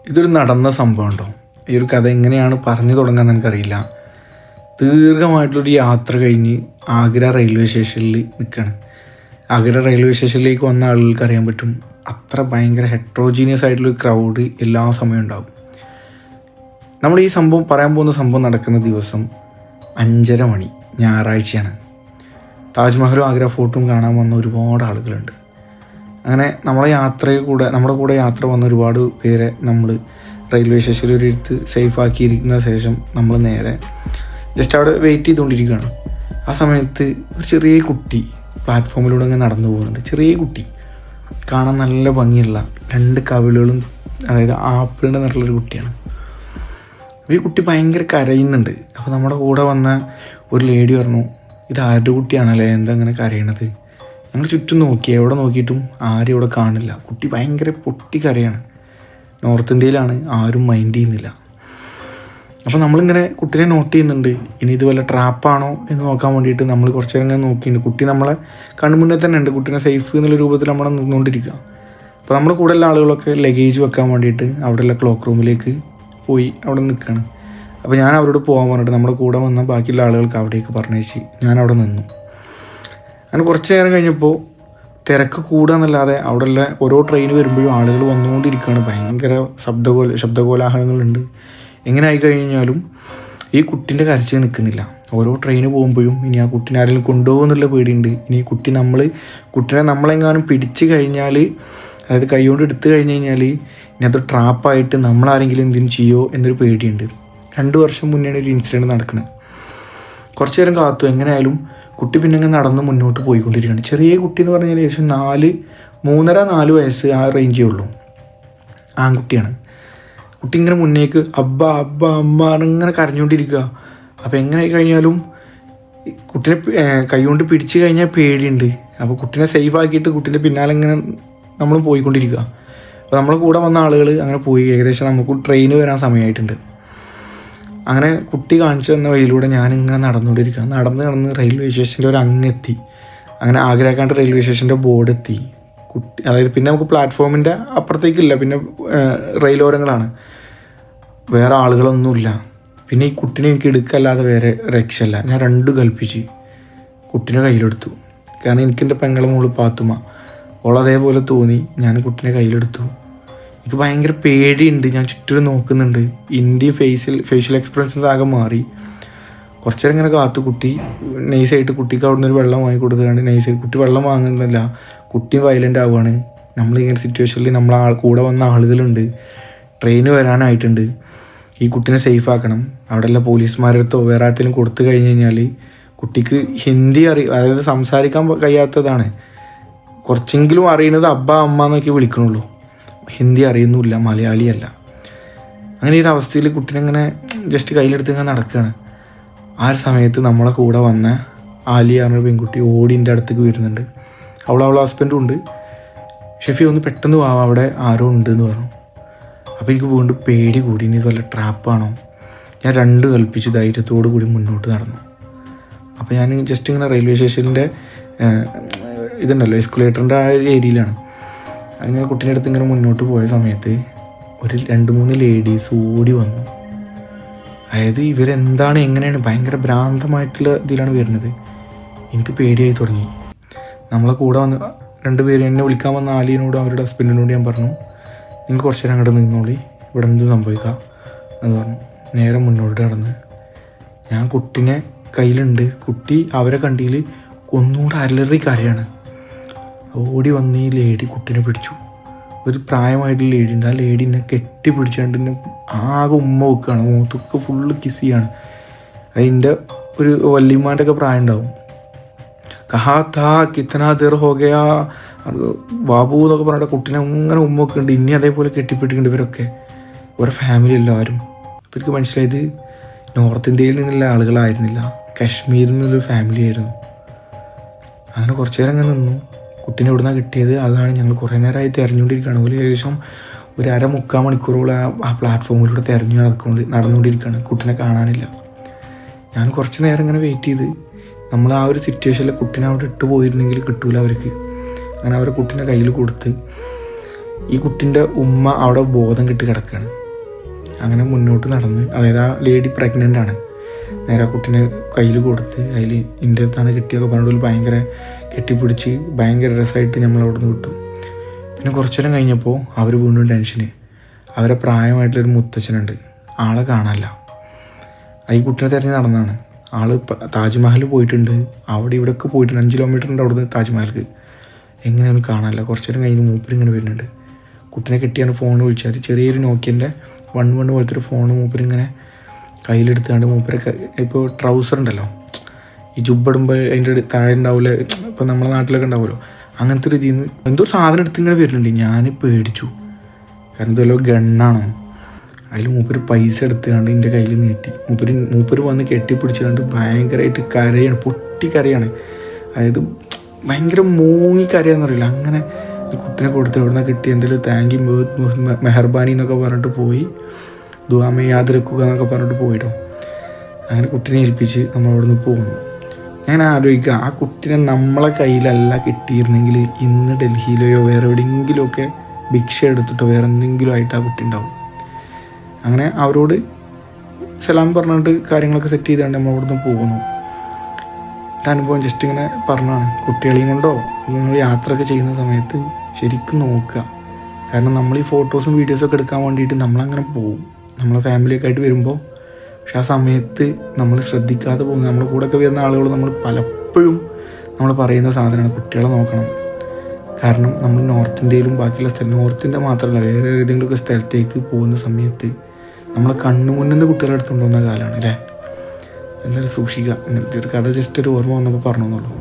ഇതൊരു നടന്ന സംഭവം ഉണ്ടോ? ഈ ഒരു കഥ എങ്ങനെയാണ് പറഞ്ഞു തുടങ്ങാൻ എനിക്കറിയില്ല. ദീർഘമായിട്ടുള്ളൊരു യാത്ര കഴിഞ്ഞ് ആഗ്ര റെയിൽവേ സ്റ്റേഷനിൽ നിൽക്കുകയാണ്. ആഗ്ര റെയിൽവേ സ്റ്റേഷനിലേക്ക് വന്ന ആളുകൾക്ക് അറിയാൻ പറ്റും, അത്ര ഭയങ്കര ഹെട്രോജീനിയസ് ആയിട്ടുള്ളൊരു ക്രൗഡ് എല്ലാ സമയവും ഉണ്ടാകും. നമ്മൾ ഈ സംഭവം പറയാൻ പോകുന്ന സംഭവം നടക്കുന്ന ദിവസം 5:30 മണി, ഞായറാഴ്ചയാണ്. താജ്മഹലും ആഗ്ര ഫോർട്ടും കാണാൻ വന്ന ഒരുപാട് ആളുകളുണ്ട്. അങ്ങനെ നമ്മുടെ കൂടെ യാത്ര വന്ന ഒരുപാട് പേരെ നമ്മൾ റെയിൽവേ സ്റ്റേഷനിൽ ഒരു എടുത്ത് സേഫാക്കിയിരിക്കുന്ന ശേഷം നമ്മൾ നേരെ ജസ്റ്റ് അവിടെ വെയിറ്റ് ചെയ്തുകൊണ്ടിരിക്കുകയാണ്. ആ സമയത്ത് ഒരു ചെറിയ കുട്ടി പ്ലാറ്റ്ഫോമിലൂടെ ഇങ്ങനെ നടന്നു പോകുന്നുണ്ട്. ചെറിയ കുട്ടി, കാണാൻ നല്ല ഭംഗിയുള്ള 2 കവിളുകളും, അതായത് ആപ്പിളിൻ്റെ നിറമുള്ളൊരു കുട്ടിയാണ്. അപ്പോൾ ഈ കുട്ടി ഭയങ്കര കരയുന്നുണ്ട്. അപ്പോൾ നമ്മുടെ കൂടെ വന്ന ഒരു ലേഡി പറഞ്ഞു, ഇത് ആരുടെ കുട്ടിയാണല്ലേ, എന്താ അങ്ങനെ കരയണത്? ഞങ്ങൾ ചുറ്റും നോക്കി, എവിടെ നോക്കിയിട്ടും ആരും ഇവിടെ കാണില്ല. കുട്ടി ഭയങ്കര പൊട്ടിക്കരയാണ്. നോർത്ത് ഇന്ത്യയിലാണ്, ആരും മൈൻഡ് ചെയ്യുന്നില്ല. അപ്പോൾ നമ്മളിങ്ങനെ കുട്ടീനെ നോട്ട് ചെയ്യുന്നുണ്ട്. ഇനി ഇത് വല്ല ട്രാപ്പാണോ എന്ന് നോക്കാൻ വേണ്ടിയിട്ട് നമ്മൾ കുറച്ച് നേരം ഇങ്ങനെ നോക്കിയിട്ടുണ്ട്. കുട്ടി നമ്മളെ കൺമുന്നേ തന്നെ ഉണ്ട്. കുട്ടീനെ സേഫ് എന്നുള്ള രൂപത്തിൽ നമ്മൾ നിന്നുകൊണ്ടിരിക്കുക. അപ്പോൾ നമ്മുടെ കൂടെയുള്ള ആളുകളൊക്കെ ലഗേജ് വെക്കാൻ വേണ്ടിയിട്ട് അവിടെയുള്ള ക്ലോക്ക് റൂമിലേക്ക് പോയി അവിടെ നിൽക്കുകയാണ്. അപ്പോൾ ഞാൻ അവരോട് പോകാൻ പറഞ്ഞിട്ട് നമ്മുടെ കൂടെ വന്ന ബാക്കിയുള്ള ആളുകൾക്ക് അവിടേക്ക് പറഞ്ഞേച്ച് ഞാൻ അവിടെ നിന്നു. അങ്ങനെ കുറച്ച് നേരം കഴിഞ്ഞപ്പോൾ തിരക്ക് കൂടുകയെന്നല്ലാതെ അവിടെയുള്ള ഓരോ ട്രെയിൻ വരുമ്പോഴും ആളുകൾ വന്നുകൊണ്ടിരിക്കുകയാണ്. ഭയങ്കര ശബ്ദകോലാഹലങ്ങളുണ്ട്. എങ്ങനെ ആയിക്കഴിഞ്ഞാലും ഈ കുട്ടീൻ്റെ കരച്ചിൽ നിൽക്കുന്നില്ല. ഓരോ ട്രെയിന് പോകുമ്പോഴും ഇനി ആ കുട്ടീനെ ആരെങ്കിലും കൊണ്ടുപോകുന്നുള്ള പേടിയുണ്ട്. ഇനി കുട്ടീനെ നമ്മളെങ്ങാനും പിടിച്ചു കഴിഞ്ഞാൽ, അതായത് കൈകൊണ്ട് എടുത്തു കഴിഞ്ഞ് കഴിഞ്ഞാൽ ഇനി അത് ട്രാപ്പായിട്ട് നമ്മളാരെങ്കിലും എന്തെങ്കിലും ചെയ്യുമോ എന്നൊരു പേടിയുണ്ട്. 2 വർഷം മുന്നേ ഒരു ഇൻസിഡൻറ്റ് നടക്കുന്നത്. കുറച്ച് നേരം കാത്തു. എങ്ങനെയായാലും കുട്ടി പിന്നെ ഇങ്ങനെ നടന്ന് മുന്നോട്ട് പോയിക്കൊണ്ടിരിക്കുകയാണ്. ചെറിയ കുട്ടി എന്ന് പറഞ്ഞാൽ ഏകദേശം 3.5-4 വയസ്സ് ആ റേഞ്ചേ ഉള്ളൂ. ആൺകുട്ടിയാണ്. കുട്ടി ഇങ്ങനെ മുന്നേക്ക് അബ്ബ അബ്ബ അമ്മ ഇങ്ങനെ കരഞ്ഞുകൊണ്ടിരിക്കുക. അപ്പോൾ എങ്ങനെ കഴിഞ്ഞാലും കുട്ടീനെ കൈകൊണ്ട് പിടിച്ചു കഴിഞ്ഞാൽ പേടിയുണ്ട്. അപ്പോൾ കുട്ടീനെ സേഫ് ആക്കിയിട്ട് കുട്ടീൻ്റെ പിന്നാലെ ഇങ്ങനെ നമ്മൾ പോയിക്കൊണ്ടിരിക്കുക. അപ്പോൾ നമ്മളെ കൂടെ വന്ന ആളുകൾ അങ്ങനെ പോയി. ഏകദേശം നമുക്ക് ട്രെയിൻ വരാൻ സമയമായിട്ടുണ്ട്. അങ്ങനെ കുട്ടി കാണിച്ചു തന്ന വഴിയിലൂടെ ഞാനിങ്ങനെ നടന്നുകൊണ്ടിരിക്കുക. നടന്ന് റെയിൽവേ സ്റ്റേഷൻ്റെ ഒരു അങ്ങെത്തി. അങ്ങനെ ആഗ്രാക്കാണ്ട് റെയിൽവേ സ്റ്റേഷൻ്റെ ബോർഡ് എത്തി. അതായത് പിന്നെ നമുക്ക് പ്ലാറ്റ്ഫോമിൻ്റെ അപ്പുറത്തേക്കില്ല, പിന്നെ റെയിലോരങ്ങളാണ്, വേറെ ആളുകളൊന്നുമില്ല. പിന്നെ ഈ കുട്ടീനെ എനിക്ക് എടുക്കല്ലാതെ വേറെ രക്ഷയില്ല. ഞാൻ 2 കൽപ്പിച്ച് കുട്ടീനെ കയ്യിലെടുത്തു. കാരണം എനിക്കെൻ്റെ പെങ്ങളെ മോള് പാത്തുമ്മ, അതേപോലെ തോന്നി. ഞാൻ കുട്ടീനെ കയ്യിലെടുത്തു. എനിക്ക് ഭയങ്കര പേടിയുണ്ട്. ഞാൻ ചുറ്റും നോക്കുന്നുണ്ട്. ഇന്ത്യ ഫേഷ്യൽ എക്സ്പ്രഷൻസ് ആകെ മാറി. കുറച്ച് നേരം ഇങ്ങനെ കാത്തു. കുട്ടി നൈസായിട്ട് കുട്ടിക്ക് അവിടെ നിന്ന് ഒരു വെള്ളം വാങ്ങി കൊടുത്തുകൊണ്ട് നൈസായിട്ട് കുട്ടി വെള്ളം വാങ്ങുന്നില്ല. കുട്ടി വയലൻ്റ് ആവുകയാണ്. നമ്മളിങ്ങനെ സിറ്റുവേഷനിൽ കൂടെ വന്ന ആളുകളുണ്ട്. ട്രെയിന് വരാനായിട്ടുണ്ട്. ഈ കുട്ടീനെ സേഫ് ആക്കണം. അവിടെയുള്ള പോലീസുമാരടുത്തോ വേറെ ആർക്കെങ്കിലും കൊടുത്തു കഴിഞ്ഞ് കഴിഞ്ഞാൽ കുട്ടിക്ക് ഹിന്ദി അതായത് സംസാരിക്കാൻ കഴിയാത്തതാണ്. കുറച്ചെങ്കിലും അറിയുന്നത് അബ്ബ അമ്മ എന്നൊക്കെ വിളിക്കണുള്ളൂ. ഹിന്ദി അറിയുന്നില്ല, മലയാളിയല്ല. അങ്ങനെ ഈ ഒരു അവസ്ഥയിൽ കുട്ടീനെ ഇങ്ങനെ ജസ്റ്റ് കയ്യിലെടുത്ത് ഇങ്ങനെ നടക്കുകയാണ്. ആ ഒരു സമയത്ത് നമ്മളെ കൂടെ വന്ന ആലിയ പറഞ്ഞ പെൺകുട്ടി ഓടി എൻ്റെ അടുത്തേക്ക് വരുന്നുണ്ട്. അവളെ ഹസ്ബൻഡും ഉണ്ട്. ഷെഫി ഒന്ന് പെട്ടെന്ന് പോവാം, അവിടെ ആരോ ഉണ്ടെന്ന് പറഞ്ഞു. അപ്പോൾ എനിക്ക് വീണ്ടും പേടി കൂടി. ഇനി ഇതുപോലെ ട്രാപ്പാണോ? ഞാൻ 2 കൽപ്പിച്ച് ധൈര്യത്തോടു കൂടി മുന്നോട്ട് നടന്നു. അപ്പോൾ ഞാൻ ജസ്റ്റ് ഇങ്ങനെ റെയിൽവേ സ്റ്റേഷൻ്റെ ഇതുണ്ടല്ലോ, എസ്കുലേറ്ററിൻ്റെ ആ ഏരിയയിലാണ്. അങ്ങനെ കുട്ടീൻ്റെ അടുത്ത് ഇങ്ങനെ മുന്നോട്ട് പോയ സമയത്ത് ഒരു 2-3 ലേഡീസ് ഓടി വന്നു. അതായത് ഇവരെന്താണ് എങ്ങനെയാണ് ഭയങ്കര ഭ്രാന്തമായിട്ടുള്ള ഇതിലാണ് വരുന്നത്. എനിക്ക് പേടിയായി തുടങ്ങി. നമ്മളെ കൂടെ വന്ന് 2 പേര് എന്നെ വിളിക്കാൻ വന്ന ആലിയനോടും അവരുടെ ഹസ്ബൻഡിനോട് ഞാൻ പറഞ്ഞു, നിങ്ങൾ കുറച്ച് നേരം അങ്ങോട്ട് നിന്നോളി, ഇവിടെ എന്ത് സംഭവിക്കാം എന്ന് പറഞ്ഞു. നേരെ മുന്നോട്ട് നടന്ന് ഞാൻ കുട്ടീനെ കയ്യിലുണ്ട്. കുട്ടി അവരെ കണ്ടിയിൽ ഒന്നുകൂടെ അലറി കരയാണ്. ഓടി വന്ന് ഈ ലേഡി കുട്ടീനെ പിടിച്ചു. ഒരു പ്രായമായിട്ടുള്ള ലേഡി ഉണ്ട്. ആ ലേഡീനെ കെട്ടി പിടിച്ചുകൊണ്ട് എന്നെ ആകെ ഉമ്മ വെക്കുകയാണ്. മുഖത്തൊക്കെ ഫുള്ള് കിസ് ചെയ്യാണ്. അതിൻ്റെ ഒരു വല്യമ്മാൻ്റെ ഒക്കെ പ്രായം ഉണ്ടാവും. കഹാ താ കിത്തനാ ദേർ ഹോ ഗയാ ബാബു എന്നൊക്കെ പറഞ്ഞിട്ട് കുട്ടീനെ അങ്ങനെ ഉമ്മ വെക്കുന്നുണ്ട്. ഇനി അതേപോലെ കെട്ടിപ്പിടിക്കുന്നുണ്ട് ഇവരൊക്കെ, ഇവരുടെ ഫാമിലി എല്ലാവരും. അപ്പോൾ എനിക്ക് മനസ്സിലായത് നോർത്ത് ഇന്ത്യയിൽ നിന്നുള്ള ആളുകളായിരുന്നില്ല, കാശ്മീരിൽ നിന്നുള്ളൊരു ഫാമിലി ആയിരുന്നു. അങ്ങനെ കുറച്ച് നേരം അങ്ങനെ നിന്നു. കുട്ടീനെ എവിടുന്നാണ് കിട്ടിയത് അതാണ് ഞങ്ങൾ കുറേ നേരമായി തിരഞ്ഞുകൊണ്ടിരിക്കുകയാണ്. ഒരു ഏകദേശം 1.5-3 മണിക്കൂറോളം ആ പ്ലാറ്റ്ഫോമിലൂടെ നടന്നുകൊണ്ടിരിക്കുകയാണ്. കുട്ടീനെ കാണാനില്ല. ഞാൻ കുറച്ച് നേരം ഇങ്ങനെ വെയിറ്റ് ചെയ്ത്, നമ്മൾ ആ ഒരു സിറ്റുവേഷനിൽ കുട്ടീനെ അവിടെ ഇട്ട് പോയിരുന്നെങ്കിൽ കിട്ടൂല അവർക്ക്. അങ്ങനെ അവരെ കുട്ടീനെ കയ്യിൽ കൊടുത്ത് ഈ കുട്ടീൻ്റെ ഉമ്മ അവിടെ ബോധം കെട്ട് കിടക്കുകയാണ്. അങ്ങനെ മുന്നോട്ട് നടന്ന്, അതായത് ആ ലേഡി പ്രഗ്നൻ്റ് ആണ്. നേരെ ആ കുട്ടീനെ കയ്യിൽ കൊടുത്ത് അതിൽ എൻ്റെ അടുത്താണ് കിട്ടിയൊക്കെ പറഞ്ഞിട്ട് ഭയങ്കര കെട്ടിപ്പിടിച്ച് ഭയങ്കര രസമായിട്ട് നമ്മൾ അവിടെ നിന്ന് വിട്ടു. പിന്നെ കുറച്ചു നേരം കഴിഞ്ഞപ്പോൾ അവർ വീണ്ടും ടെൻഷന്. അവരെ പ്രായമായിട്ടുള്ളൊരു മുത്തച്ഛനുണ്ട്, ആളെ കാണാനില്ല. ഈ കുട്ടീനെ തിരഞ്ഞ് നടന്നതാണ്. ആൾ താജ്മഹൽ പോയിട്ടുണ്ട്, അവിടെ ഇവിടെയൊക്കെ പോയിട്ടുണ്ട്. 5 കിലോമീറ്റർ ഉണ്ട് അവിടുന്ന് താജ്മഹൽക്ക്. എങ്ങനെയൊന്നും കാണാനില്ല. കുറച്ചു നേരം കഴിഞ്ഞ് മൂപ്പരിങ്ങനെ വരുന്നുണ്ട്. കുട്ടീനെ കെട്ടിയാണ് ഫോൺ വിളിച്ചാൽ ചെറിയൊരു നോക്കിയൻ്റെ 1 പോലത്തെ ഒരു ഫോൺ മൂപ്പരിങ്ങനെ കയ്യിലെടുത്താണ്ട് മൂപ്പരൊക്കെ ഇപ്പോൾ ട്രൗസർ ഉണ്ടല്ലോ, ഈ ജുബിടുമ്പോൾ അതിൻ്റെ താഴെ ഉണ്ടാവില്ല, ഇപ്പോൾ നമ്മളെ നാട്ടിലൊക്കെ ഉണ്ടാവുമല്ലോ, അങ്ങനത്തെ ഒരു ഇതിൽ നിന്ന് എന്തോ സാധനം എടുത്ത് ഇങ്ങനെ വരുന്നുണ്ട്. ഞാൻ പേടിച്ചു, കാരണം ഇതുവല്ലോ ഗണ്ണാണോ. അതിൽ മൂപ്പര് പൈസ എടുത്തുകൊണ്ട് എൻ്റെ കയ്യിൽ നീട്ടി. മൂപ്പര് വന്ന് കെട്ടിപ്പിടിച്ചുകൊണ്ട് ഭയങ്കരമായിട്ട് കരയാണ്, പൊട്ടിക്കരയാണ്. അതായത് ഭയങ്കര മൂങ്ങിക്കരയാന്ന് പറയില്ല, അങ്ങനെ കുട്ടീനെ കൊടുത്ത് എവിടെ നിന്ന് കിട്ടി, എന്തെങ്കിലും താങ്ക് യു മെഹർബാനി എന്നൊക്കെ പറഞ്ഞിട്ട് പോയി, ദുആമേ യാദ് രക്കുക എന്നൊക്കെ പറഞ്ഞിട്ട് പോയിട്ടോ. അങ്ങനെ കുട്ടീനെ ഏൽപ്പിച്ച് നമ്മൾ അവിടെ നിന്ന് പോകുന്നു. ഞാൻ ആലോചിക്കുക, ആ കുട്ടീനെ നമ്മളെ കയ്യിലല്ല കിട്ടിയിരുന്നെങ്കിൽ ഇന്ന് ഡൽഹിയിലെയോ വേറെ എവിടെയെങ്കിലുമൊക്കെ ഭിക്ഷ എടുത്തിട്ടോ വേറെ എന്തെങ്കിലും ആയിട്ട് ആ കുട്ടി ഉണ്ടാവും. അങ്ങനെ അവരോട് സലാം പറഞ്ഞിട്ട് കാര്യങ്ങളൊക്കെ സെറ്റ് ചെയ്തുകൊണ്ട് നമ്മൾ അവിടെ നിന്ന് പോകുന്നു. ഒരു അനുഭവം ജസ്റ്റ് ഇങ്ങനെ പറഞ്ഞാണ്. കുട്ടികളെയും കൊണ്ടോ നിങ്ങൾ യാത്രയൊക്കെ ചെയ്യുന്ന സമയത്ത് ശരിക്കും നോക്കുക. കാരണം നമ്മൾ ഈ ഫോട്ടോസും വീഡിയോസൊക്കെ എടുക്കാൻ വേണ്ടിയിട്ട് നമ്മളങ്ങനെ പോകും, നമ്മളെ ഫാമിലിയൊക്കെ ആയിട്ട് വരുമ്പോൾ. പക്ഷെ ആ സമയത്ത് നമ്മൾ ശ്രദ്ധിക്കാതെ പോകും. നമ്മുടെ കൂടെയൊക്കെ വരുന്ന ആളുകൾ നമ്മൾ പലപ്പോഴും നമ്മൾ പറയുന്ന സാധനമാണ് കുട്ടികളെ നോക്കണം. കാരണം നമ്മൾ നോർത്ത് ഇന്ത്യയിലും ബാക്കിയുള്ള നോർത്ത് ഇന്ത്യ മാത്രമല്ല വേറെ ഏതെങ്കിലുമൊക്കെ സ്ഥലത്തേക്ക് പോകുന്ന സമയത്ത് നമ്മളെ കണ്ണു മുന്നിൽ നിന്ന് കുട്ടികളെ എടുത്തുകൊണ്ട് പോകുന്ന കാലമാണ് അല്ലേ. എന്തായാലും സൂക്ഷിക്കുക. ഇങ്ങനത്തെ ഒരു കഥ ജസ്റ്റ് ഒരു ഓർമ്മ വന്നപ്പോൾ പറഞ്ഞു എന്നുള്ളൂ.